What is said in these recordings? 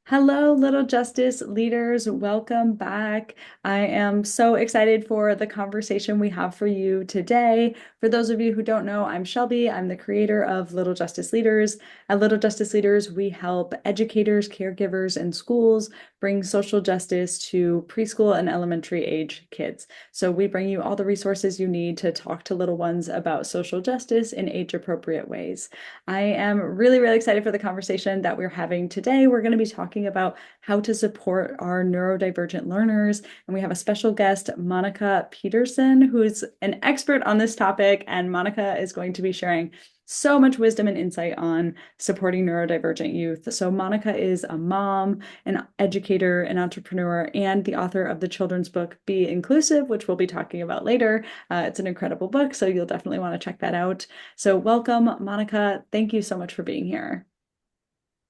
Hello, Little Justice leaders. Welcome back. I am so excited for the conversation we have for you today. For those of you who don't know, I'm Shelby. I'm the creator of Little Justice Leaders. At Little Justice Leaders, we help educators, caregivers, and schools bring social justice to preschool and elementary age kids. So we bring you all the resources you need to talk to little ones about social justice in age appropriate ways. I am really, really excited for the conversation that we're having today. We're going to be talking about how to support our neurodivergent learners. And we have a special guest, Monica Peterson, who's an expert on this topic. And Monica is going to be sharing so much wisdom and insight on supporting neurodivergent youth. So, Monica is a mom, an educator, an entrepreneur, and the author of the children's book Be Inclusive, which we'll be talking about later. It's an incredible book, so you'll definitely want to check that out. So, welcome, Monica. Thank you so much for being here.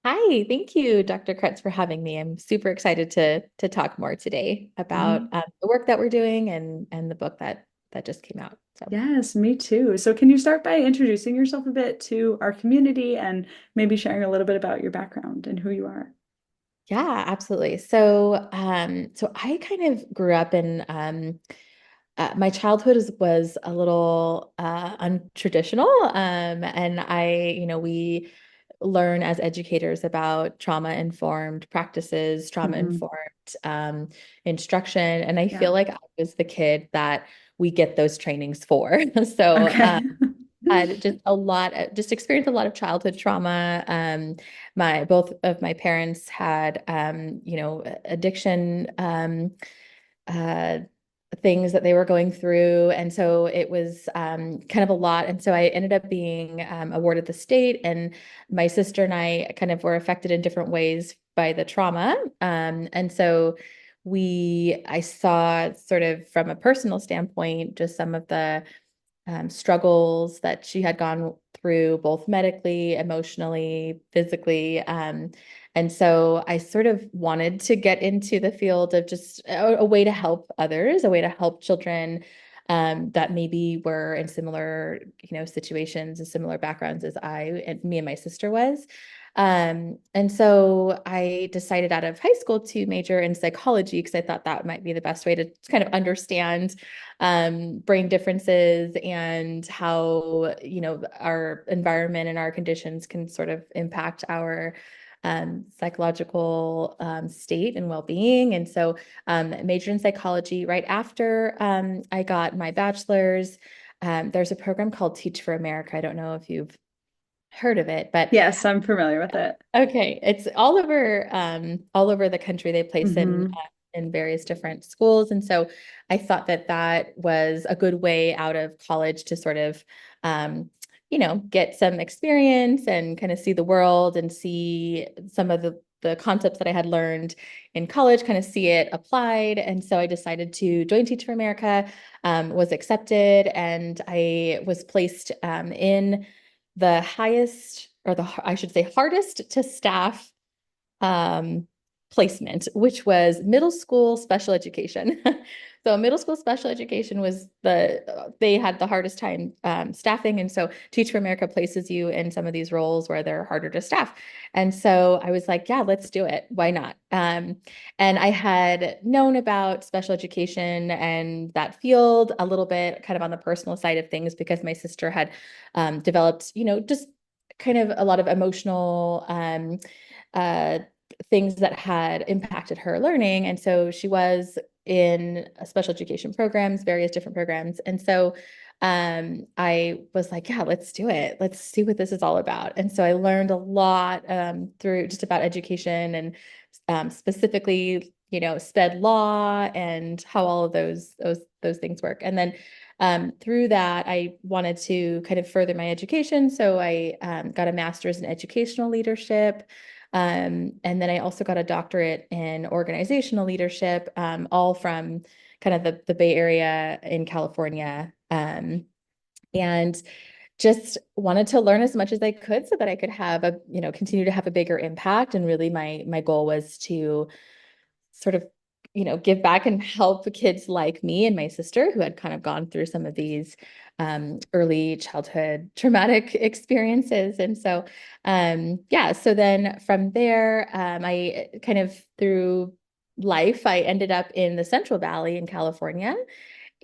Hi, thank you, Dr. Kretz, for having me. I'm super excited to talk more today about Me, the work that we're doing and the book that just came out. So yes, me too. So, can you start by introducing yourself a bit to our community and maybe sharing a little bit about your background and who you are? yeah, absolutely. So I kind of grew up in my childhood was a little untraditional, and we learn as educators about trauma-informed practices, Mhm. trauma-informed instruction. And I feel Yeah. like I was the kid that we get those trainings for. So Okay. had just just experienced a lot of childhood trauma. Both of my parents had, addiction, uh, things that they were going through. And so it was kind of a lot. And so I ended up being awarded the state, and my sister and I kind of were affected in different ways by the trauma. And so I saw sort of from a personal standpoint, just some of the struggles that she had gone through, both medically, emotionally, physically. And so I sort of wanted to get into the field of just a way to help others, a way to help children that maybe were in similar, situations and similar backgrounds as me and my sister was. And so I decided out of high school to major in psychology because I thought that might be the best way to kind of understand brain differences and how, our environment and our conditions can sort of impact our psychological state and well-being. And so majored in psychology right after I got my bachelor's. There's a program called Teach for America. I don't know if you've heard of it, but Yes, I'm familiar with it. okay, it's all over the country. They place Hmm. in various different schools, and so I thought that that was a good way out of college to sort of, get some experience and kind of see the world and see some of the concepts that I had learned in college, kind of see it applied. And so I decided to join Teach for America, was accepted, and I was placed in the highest, or I should say hardest to staff um, placement, which was middle school special education. So middle school special education was they had the hardest time staffing. And so Teach for America places you in some of these roles where they're harder to staff. And so I was like, yeah, let's do it. Why not? And I had known about special education and that field a little bit kind of on the personal side of things because my sister had developed, just kind of a lot of emotional uh, things that had impacted her learning. And so she was in special education programs, various different programs. And so I was like, yeah, let's do it. Let's see what this is all about. And so I learned a lot through just about education and specifically, sped law and how all of those things work. And then through that, I wanted to kind of further my education. So I got a master's in educational leadership. And then I also got a doctorate in organizational leadership, all from kind of the Bay Area in California. And just wanted to learn as much as I could so that I could have continue to have a bigger impact. And really my goal was to sort of give back and help kids like me and my sister who had kind of gone through some of these early childhood traumatic experiences. And so, yeah, so then from there, I kind of through life, I ended up in the Central Valley in California.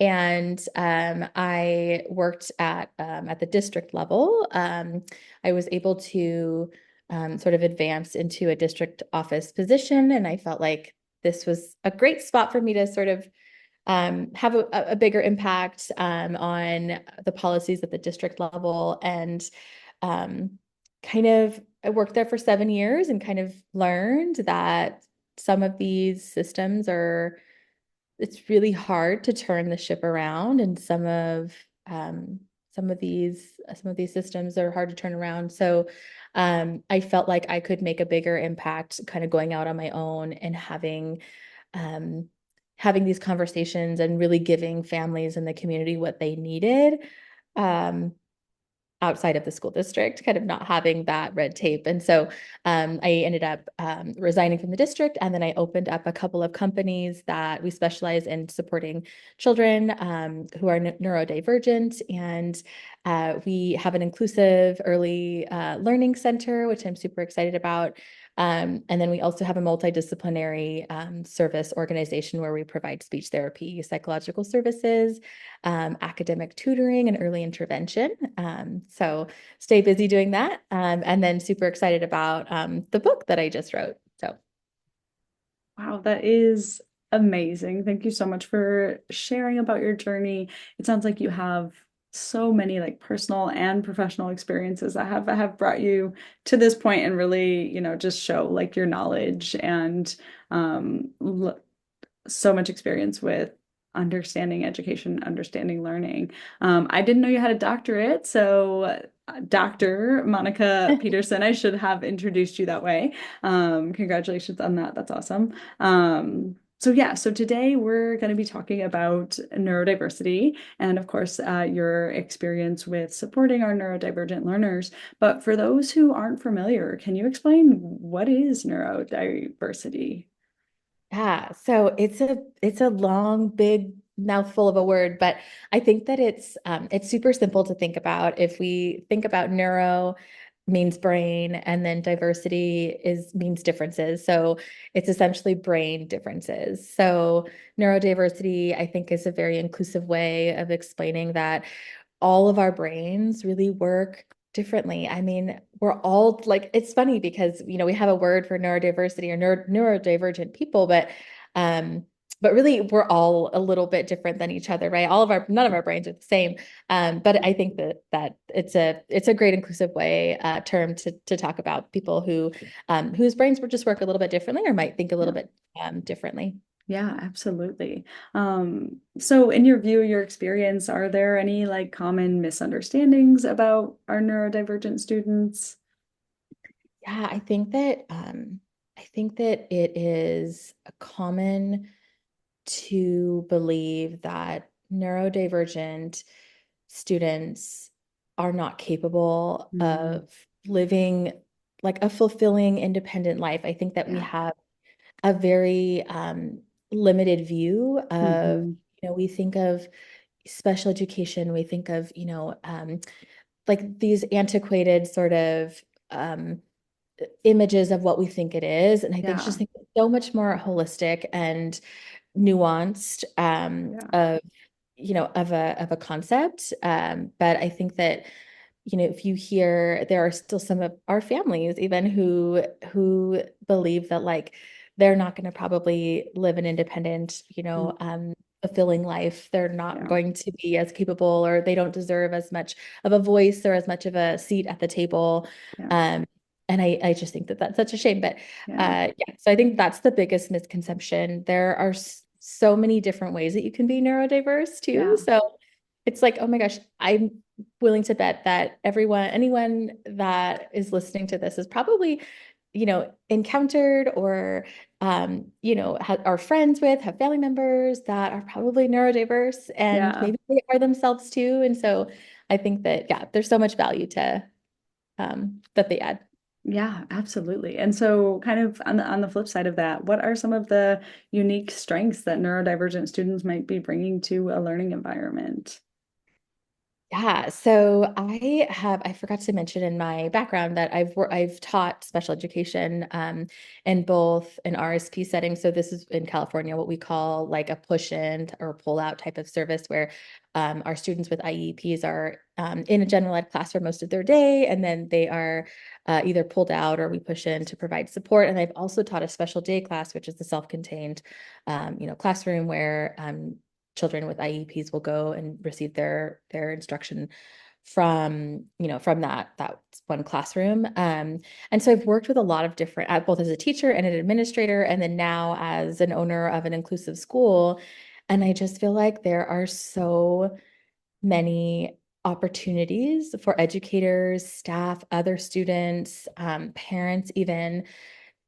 And I worked at the district level. I was able to sort of advance into a district office position, and I felt like this was a great spot for me to sort of have a bigger impact on the policies at the district level. And um, kind of, I worked there for 7 years and kind of learned that some of these systems are it's really hard to turn the ship around, and um, some of these systems are hard to turn around. So I felt like I could make a bigger impact kind of going out on my own and um, having these conversations and really giving families in the community what they needed. Um, outside of the school district, kind of not having that red tape. And so I ended up resigning from the district. And then I opened up a couple of companies that we specialize in supporting children who are neurodivergent. And we have an inclusive early learning center, which I'm super excited about. And then we also have a multidisciplinary service organization where we provide speech therapy, psychological services, academic tutoring, and early intervention. So stay busy doing that. And then super excited about the book that I just wrote. So Wow, that is amazing. Thank you so much for sharing about your journey. It sounds like you have so many like personal and professional experiences that have brought you to this point and really, just show like your knowledge and so much experience with understanding education, understanding learning. I didn't know you had a doctorate, so Dr. Monica Peterson, I should have introduced you that way. Congratulations on that. That's awesome. So yeah, so today we're going to be talking about neurodiversity and of course your experience with supporting our neurodivergent learners. But for those who aren't familiar, can you explain what is neurodiversity? yeah, so it's a long, big mouthful of a word, but I think that it's super simple to think about. If we think about neuro means brain, and then diversity is means differences. So it's essentially brain differences. So neurodiversity, I think, is a very inclusive way of explaining that all of our brains really work differently. I mean, we're all like, it's funny because, we have a word for neurodiversity or neurodivergent people, but really we're all a little bit different than each other, right? None of our brains are the same. But I think that it's a great inclusive way term to talk about people whose brains would just work a little bit differently or might think a little Yeah. bit differently. Yeah, absolutely. So in your view, your experience, are there any like common misunderstandings about our neurodivergent students? Yeah, I think that it is common to believe that neurodivergent students are not capable Mm, of living like a fulfilling, independent life. I think that we yeah. have a very limited view of, Hmm. we think of special education, we think of, like these antiquated sort of images of what we think it is. And I think Yeah. just think it's so much more holistic and nuanced Yeah. of a concept. But I think that if you hear there are still some of our families even who believe that like they're not going to probably live an independent, Mm, fulfilling life. They're not yeah. going to be as capable, or they don't deserve as much of a voice or as much of a seat at the table. Yeah. Um, and I just think that that's such a shame. But Yeah. yeah, so I think that's the biggest misconception. There are so many different ways that you can be neurodiverse too. Yeah. So it's like, oh my gosh, I'm willing to bet that anyone that is listening to this is probably, encountered or, are friends with, have family members that are probably neurodiverse and Yeah. maybe they are themselves too. And so I think that, yeah, there's so much value to that they add. Yeah, absolutely. And so kind of on the flip side of that, what are some of the unique strengths that neurodivergent students might be bringing to a learning environment? Yeah, so I forgot to mention in my background that I've taught special education in both an RSP setting. So this is in California, what we call like a push in or pull out type of service where our students with IEPs are in a general ed class for most of their day, and then they are either pulled out or we push in to provide support. And I've also taught a special day class, which is the self-contained classroom where children with IEPs will go and receive their instruction from from that one classroom. And so I've worked with a lot of different, both as a teacher and an administrator, and then now as an owner of an inclusive school. And I just feel like there are so many opportunities for educators, staff, other students, parents, even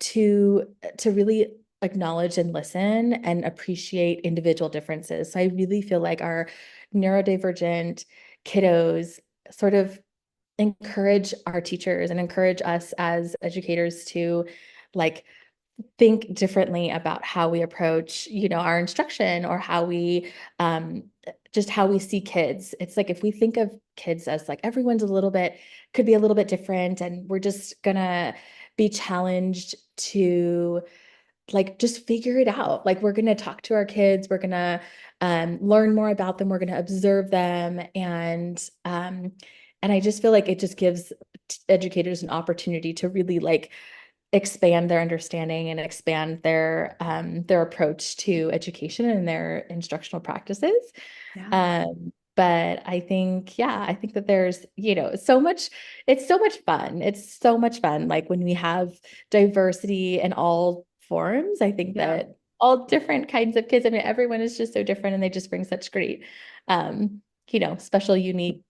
to really acknowledge and listen and appreciate individual differences. So I really feel like our neurodivergent kiddos sort of encourage our teachers and encourage us as educators to like think differently about how we approach, our instruction or how we just how we see kids. It's like if we think of kids as like everyone's a little bit could be a little bit different and we're just gonna be challenged to like just figure it out. Like we're gonna talk to our kids, we're gonna learn more about them, we're gonna observe them, and I just feel like it just gives educators an opportunity to really like expand their understanding and expand their approach to education and their instructional practices. Yeah. But I think that there's, so much, it's so much fun. It's so much fun. Like when we have diversity in all forms, I think Yeah. that all different kinds of kids, I mean, everyone is just so different and they just bring such great, um, special, unique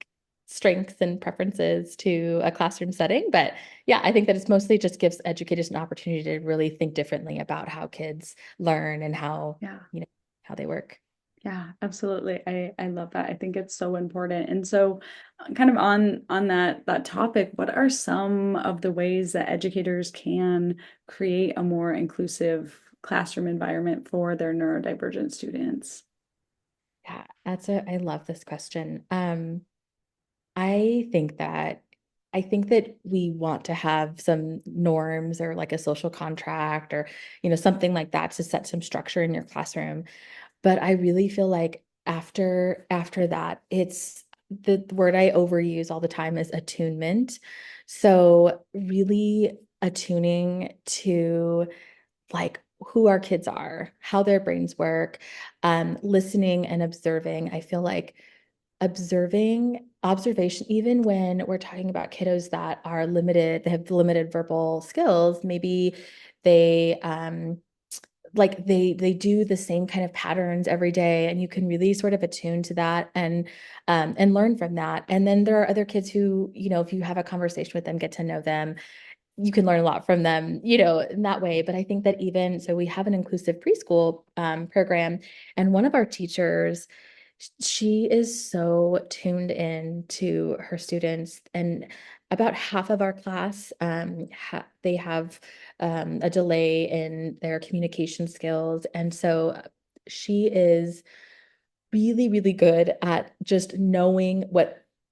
strengths and preferences to a classroom setting. But yeah, I think that it's mostly just gives educators an opportunity to really think differently about how kids learn and Yeah. how they work. Yeah, absolutely. I love that. I think it's so important. And so kind of on that topic, what are some of the ways that educators can create a more inclusive classroom environment for their neurodivergent students? Yeah, I love this question. I think that I think that we want to have some norms or like a social contract or, something like that to set some structure in your classroom. But I really feel like after that, it's the word I overuse all the time is attunement. So really attuning to like who our kids are, how their brains work, listening and observing. I feel like observation, even when we're talking about kiddos that are limited, they have limited verbal skills, maybe they they do the same kind of patterns every day and you can really sort of attune to that and learn from that. And then there are other kids who, if you have a conversation with them, get to know them, you can learn a lot from them, in that way. But I think that even so, we have an inclusive preschool program, and one of our teachers, she is so tuned in to her students, and about half of our class, they have a delay in their communication skills, and so she is really, really good at just knowing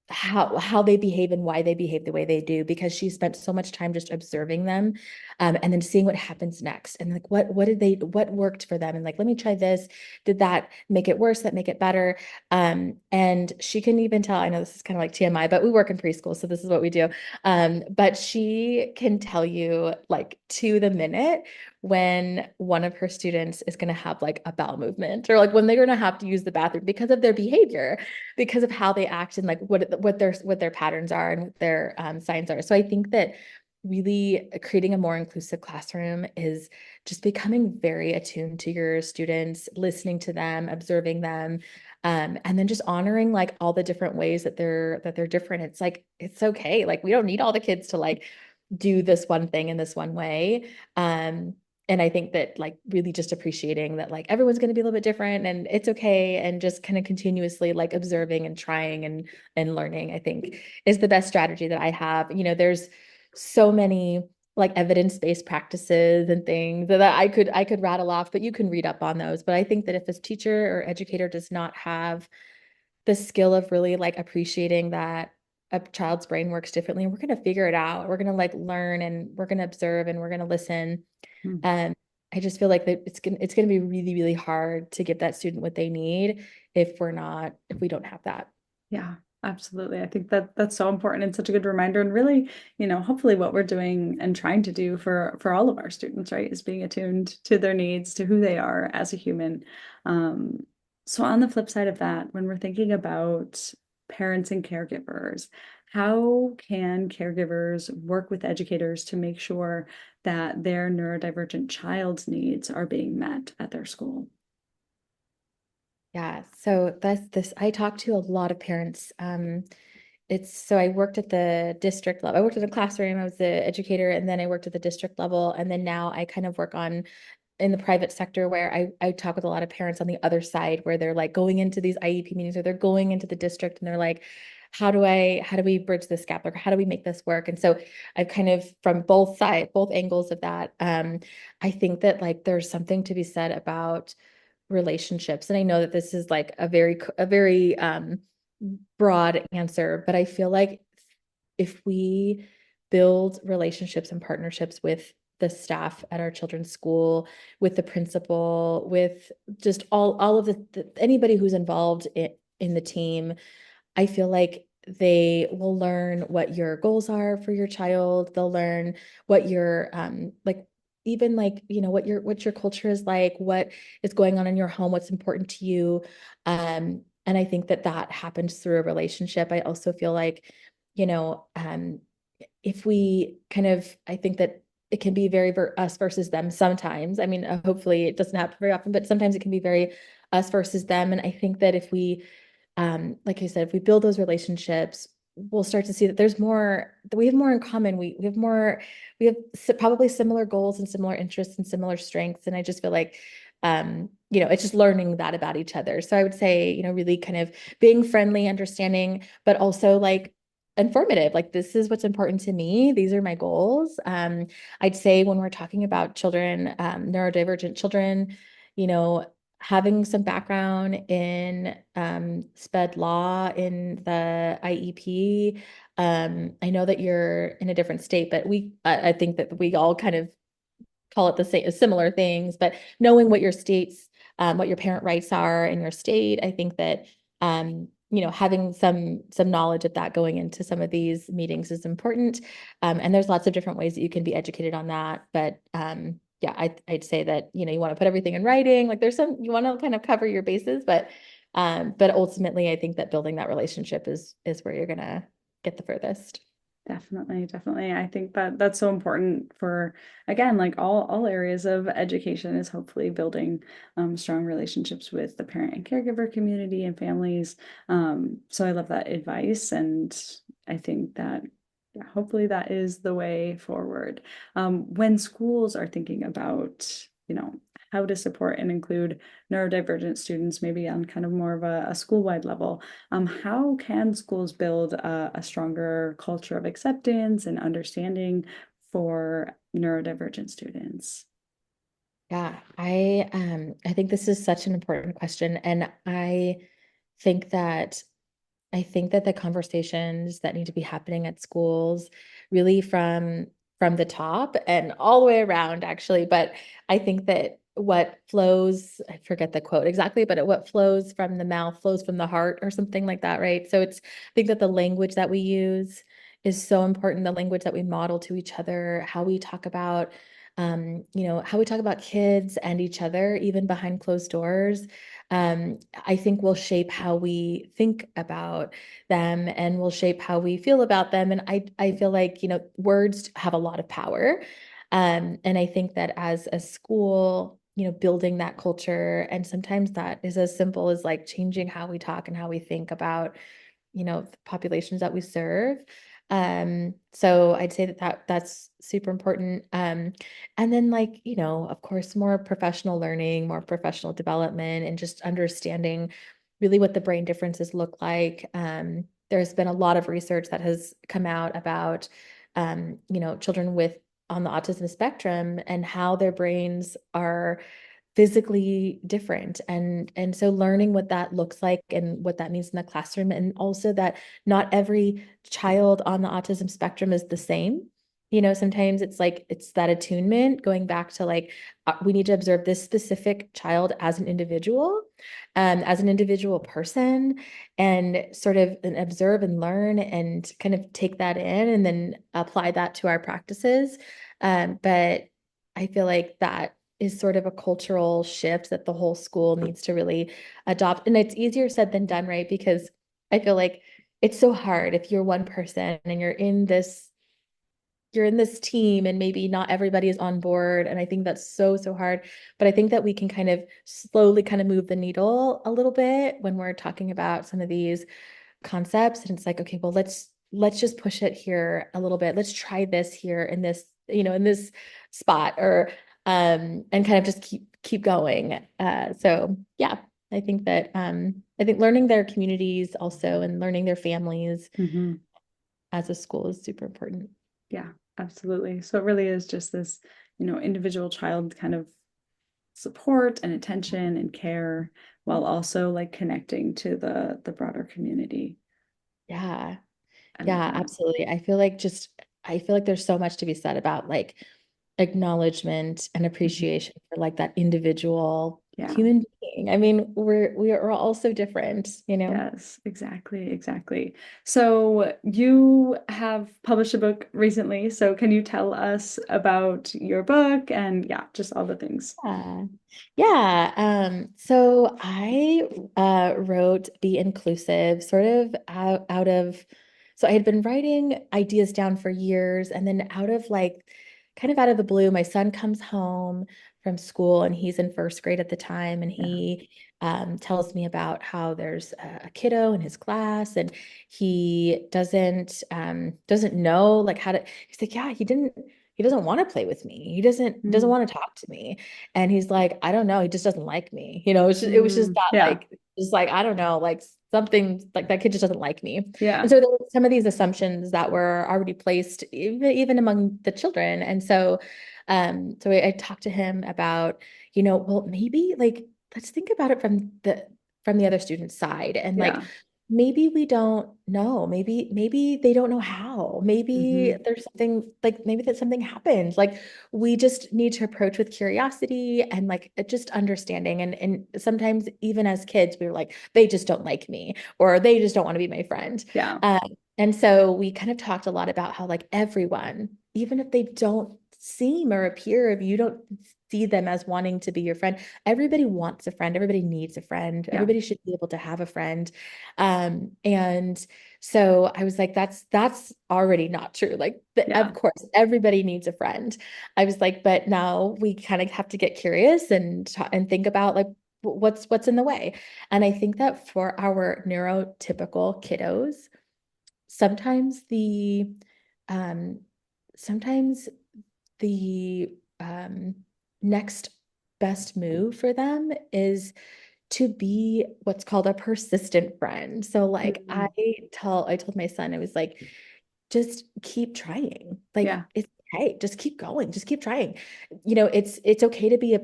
how they behave and why they behave the way they do because she spent so much time just observing them and then seeing what happens next and like what worked for them and like let me try this, did that make it worse, that make it better, and she can even tell, I know this is kind of like TMI, but we work in preschool so this is what we do, but she can tell you like to the minute when one of her students is going to have like a bowel movement or like when they're going to have to use the bathroom because of their behavior, because of how they act and like what their patterns are and what their signs are. So I think that really creating a more inclusive classroom is just becoming very attuned to your students, listening to them, observing them, and then just honoring like all the different ways that they're different. It's like it's okay. Like we don't need all the kids to like do this one thing in this one way. And I think that like really just appreciating that like everyone's going to be a little bit different and it's okay, and just kind of continuously like observing and trying and learning, I think is the best strategy that I have. There's so many like evidence-based practices and things that I could rattle off, but you can read up on those. But I think that if a teacher or educator does not have the skill of really like appreciating that a child's brain works differently, we're going to figure it out. We're going to like learn and we're going to observe and we're going to listen. Mm. Um, I just feel like that it's going to be really, really hard to give that student what they need if we don't have that. Yeah, absolutely. I think that that's so important and such a good reminder. And really, hopefully what we're doing and trying to do for all of our students, right, is being attuned to their needs, to who they are as a human. Um, so on the flip side of that, when we're thinking about parents and caregivers, how can caregivers work with educators to make sure that their neurodivergent child's needs are being met at their school? Yeah, so that's this. I talked to a lot of parents. It's so I worked at the district level. I worked in a classroom. I was the educator, and then I worked at the district level, and then now I kind of work on in the private sector where I talk with a lot of parents on the other side where they're like going into these IEP meetings or they're going into the district and they're like, how do we bridge this gap? Or how do we make this work? And so I've kind of from both sides, both angles of that. I think that like there's something to be said about relationships. And I know that this is like a very broad answer, but I feel like if we build relationships and partnerships with the staff at our children's school, with the principal, with just all of anybody who's involved in the team, I feel like they will learn what your goals are for your child. They'll learn what your like even like what your culture is like, what is going on in your home, what's important to you. And I think that that happens through a relationship. I also feel like, you know, if we kind of, I think that it can be very us versus them sometimes. I mean, hopefully it doesn't happen very often, but sometimes it can be very us versus them. And I think that if we like I said, if we build those relationships, we'll start to see that that we have more in common. We have probably similar goals and similar interests and similar strengths. And I just feel like, it's just learning that about each other. So I would say, really kind of being friendly, understanding, but also like informative. Like this is what's important to me. These are my goals. I'd say when we're talking about children, neurodivergent children, you know, having some background in sped law in the IEP. I know that you're in a different state, but I think that we all kind of call it the same, similar things, but knowing what your state's, what your parent rights are in your state, I think that, having some knowledge of that going into some of these meetings is important. And there's lots of different ways that you can be educated on that. But yeah, I'd say that, you want to put everything in writing. Like you want to kind of cover your bases, but ultimately I think that building that relationship is where you're gonna get the furthest. Definitely, definitely. I think that that's so important for, again, like all areas of education is hopefully building strong relationships with the parent and caregiver community and families. So I love that advice, and I think that yeah, hopefully that is the way forward. When schools are thinking about, how to support and include neurodivergent students, maybe on kind of more of a school-wide level. How can schools build a stronger culture of acceptance and understanding for neurodivergent students? Yeah, I think this is such an important question. And think that I think that the conversations that need to be happening at schools really from the top and all the way around actually, but I think that what flows, I forget the quote exactly, but what flows from the mouth flows from the heart or something like that, right? So I think that the language that we use is so important, the language that we model to each other, how we talk about how we talk about kids and each other, even behind closed doors, I think will shape how we think about them and will shape how we feel about them. And I feel like, words have a lot of power. And I think that as a school, building that culture, and sometimes that is as simple as like changing how we talk and how we think about, the populations that we serve. So I'd say that's super important. And then like, of course, more professional learning, more professional development, and just understanding really what the brain differences look like. There's been a lot of research that has come out about children with on the autism spectrum and how their brains are physically different, and so learning what that looks like and what that means in the classroom, and also that not every child on the autism spectrum is the same. Sometimes it's like it's that attunement going back to like we need to observe this specific child as an individual person, and sort of and observe and learn and kind of take that in and then apply that to our practices. But I feel like that is sort of a cultural shift that the whole school needs to really adopt. And it's easier said than done, right? Because I feel like it's so hard if you're one person and you're in this team and maybe not everybody is on board. And I think that's so, so hard. But I think that we can kind of slowly kind of move the needle a little bit when we're talking about some of these concepts. And it's like, okay, well, let's just push it here a little bit. Let's try this here in this, in this spot, or and kind of just keep going. So yeah, I think learning their communities also and learning their families Mm-hmm. as a school is super important. Yeah, absolutely. So it really is just this, individual child kind of support and attention and care while also like connecting to the broader community. Yeah. And Yeah, absolutely. I feel like there's so much to be said about like acknowledgement and mhm. appreciation for like that individual Yeah. human being. I mean, we are all so different. Yes, exactly, exactly. So you have published a book recently. So can you tell us about your book and yeah, just all the things? Yeah. Yeah. So I wrote Be Inclusive sort of out of, so I had been writing ideas down for years, and then out of like kind of out of the blue, my son comes home from school and he's in first grade at the time, and Yeah. he tells me about how there's a kiddo in his class, and he doesn't know like how to, he's like, yeah, he doesn't want to play with me. He doesn't Mm, want to talk to me. And he's like, I don't know, he just doesn't like me. It was just that yeah. like, just like, I don't know, like something like that kid just doesn't like me. And Yeah. so there were some of these assumptions that were already placed even among the children. And so I talked to him about, well, maybe like let's think about it from the other student's side, and like Yeah. maybe we don't know, maybe they don't know how, maybe Hmm. there's something like maybe that something happened, like we just need to approach with curiosity and like just understanding, and sometimes even as kids we were like they just don't like me, or they just don't want to be my friend. Yeah. um, and so we kind of talked a lot about how like everyone, even if they don't seem or appear, if you don't see them as wanting to be your friend, everybody wants a friend, everybody needs a friend, Yeah. everybody should be able to have a friend. And so I was like, that's already not true. Like, of Yeah. course, everybody needs a friend. I was like, but now we kind of have to get curious and think about like what's in the way. And I think that for our neurotypical kiddos, sometimes um sometimes the next best move for them is to be what's called a persistent friend. So like I Mhm. I told my son, I was like, just keep trying. Like Yeah. it's okay. Just keep going. Just keep trying. It's okay to be a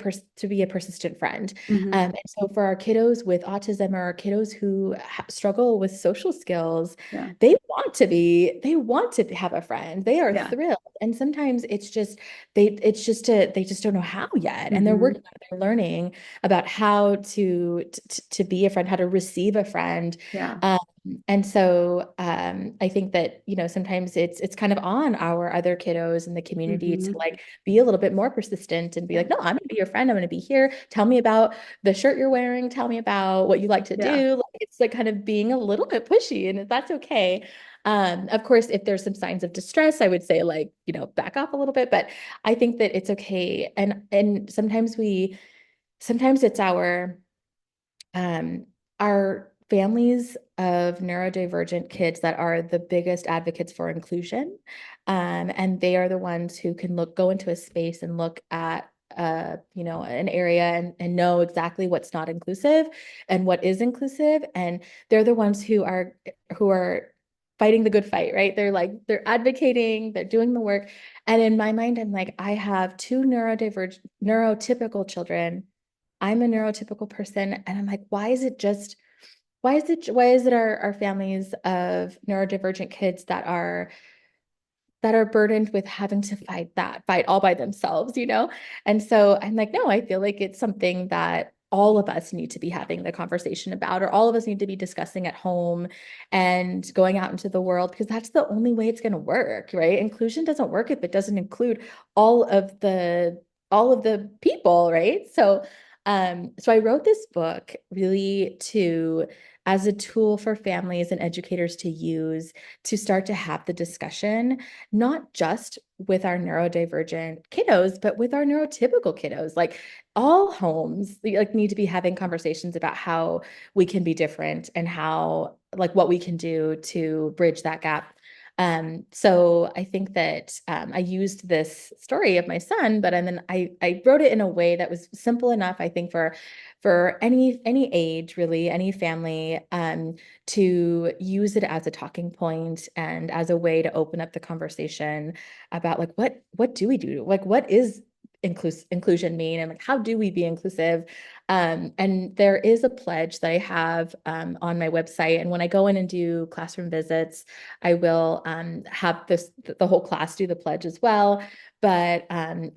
persistent friend. Hmm. And so for our kiddos with autism, or our kiddos who struggle with social skills, Yeah. they want to have a friend. They are Yeah. thrilled. And sometimes they just don't know how yet. And they're Hmm. working on it, they're learning about how to be a friend, how to receive a friend. Yeah. Um, and so I think that, sometimes it's kind of on our other kiddos in the community to Hmm. like be a little bit more persistent and be Yeah. like, no, I'm gonna be your friend. I'm gonna be here. Tell me about the shirt you're wearing. Tell me about what you like to Yeah. do. Like it's like kind of being a little bit pushy, and that's okay. Of course, if there's some signs of distress, I would say like, back off a little bit, but I think that it's okay. And sometimes it's um, our families of neurodivergent kids that are the biggest advocates for inclusion. And they are the ones who can go into a space and look at an area and know exactly what's not inclusive and what is inclusive. And they're the ones who are fighting the good fight, right? They're like, they're advocating, they're doing the work. And in my mind, I'm like, I have two neurodivergent, neurotypical children. I'm a neurotypical person. And I'm like, why is it our families of neurodivergent kids that are burdened with having to fight all by themselves, you know? And so I'm like, no, I feel like it's something that all of us need to be having the conversation about, or all of us need to be discussing at home and going out into the world, because that's the only way it's going to work, right? Inclusion doesn't work if it doesn't include all of the all of the people, right? So I wrote this book really to as a tool for families and educators to use to start to have the discussion, not just with our neurodivergent kiddos, but with our neurotypical kiddos. Like all homes like need to be having conversations about how we can be different and how like what we can do to bridge that gap. So I think that I used this story of my son, but and then I wrote it in a way that was simple enough, I think, for any age, really, any family, to use it as a talking point and as a way to open up the conversation about like what do we do? Like what is inclusion mean, and like how do we be inclusive? And there is a pledge that I have on my website, and when I go in and do classroom visits, I will have the whole class do the pledge as well. But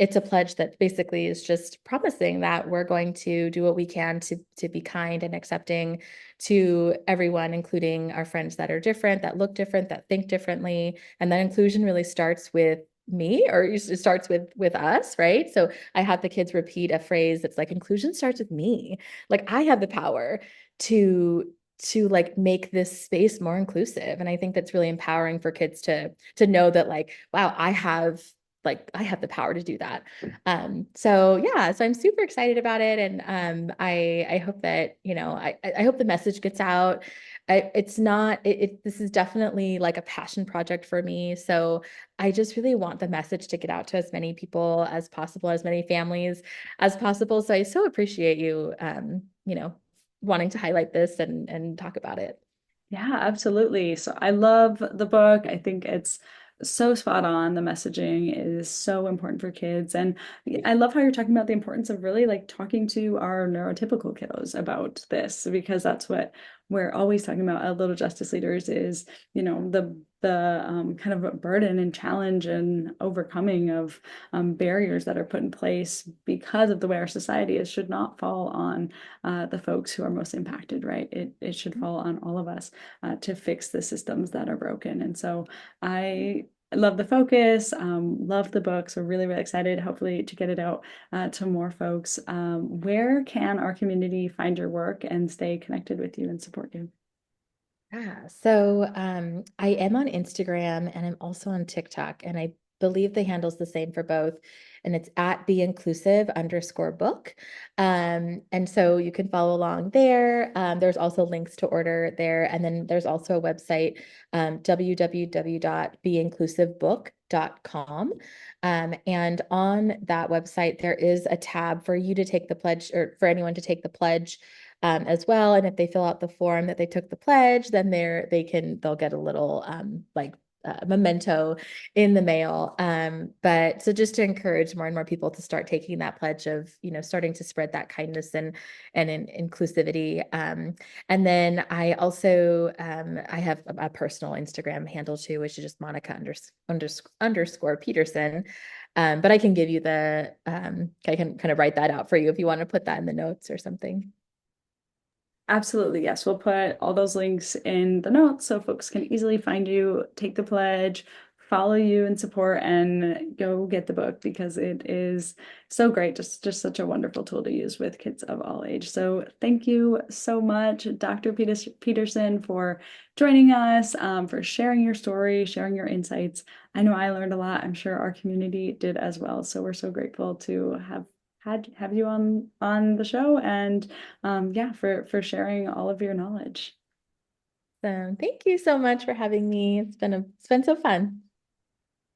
it's a pledge that basically is just promising that we're going to do what we can to be kind and accepting to everyone, including our friends that are different, that look different, that think differently. And that inclusion really starts with me, or it starts with us, right? So I have the kids repeat a phrase that's like, inclusion starts with me. Like I have the power to like make this space more inclusive. And I think that's really empowering for kids to know that like, wow, I have the power to do that. So yeah, so I'm super excited about it. And I hope that, you know, I hope the message gets out. It's not, this is definitely like a passion project for me. So I just really want the message to get out to as many people as possible, as many families as possible. So I so appreciate you, you know, wanting to highlight this and talk about it. Yeah, absolutely. So I love the book. I think it's so spot on. The messaging is so important for kids. And I love how you're talking about the importance of really like talking to our neurotypical kiddos about this, because that's what we're always talking about at Little Justice Leaders is, you know, the kind of a burden and challenge and overcoming of barriers that are put in place because of the way our society is should not fall on the folks who are most impacted, right? It should fall on all of us to fix the systems that are broken. And so I love the focus, love the book. So really, really excited, hopefully, to get it out to more folks. Where can our community find your work and stay connected with you and support you? Yeah. So I am on Instagram and I'm also on TikTok, and I believe the handle's the same for both. And it's at be inclusive underscore book. And so you can follow along there. There's also links to order there. And then there's also a website, www.beinclusivebook.com. And on that website, there is a tab for you to take the pledge, or for anyone to take the pledge as well. And if they fill out the form that they took the pledge, then they'll get a little like memento in the mail. But so just to encourage more and more people to start taking that pledge of, you know, starting to spread that kindness and inclusivity. And then I also I have a personal Instagram handle too, which is just Monica underscore Peterson. But I can give you I can kind of write that out for you if you want to put that in the notes or something. Absolutely, yes. We'll put all those links in the notes so folks can easily find you, take the pledge, follow you and support, and go get the book because it is so great. Just such a wonderful tool to use with kids of all age. So thank you so much, Dr. Peterson, for joining us, for sharing your story, sharing your insights. I know I learned a lot. I'm sure our community did as well. So we're so grateful to have you on the show and yeah, for sharing all of your knowledge. So thank you so much for having me. It's been so fun.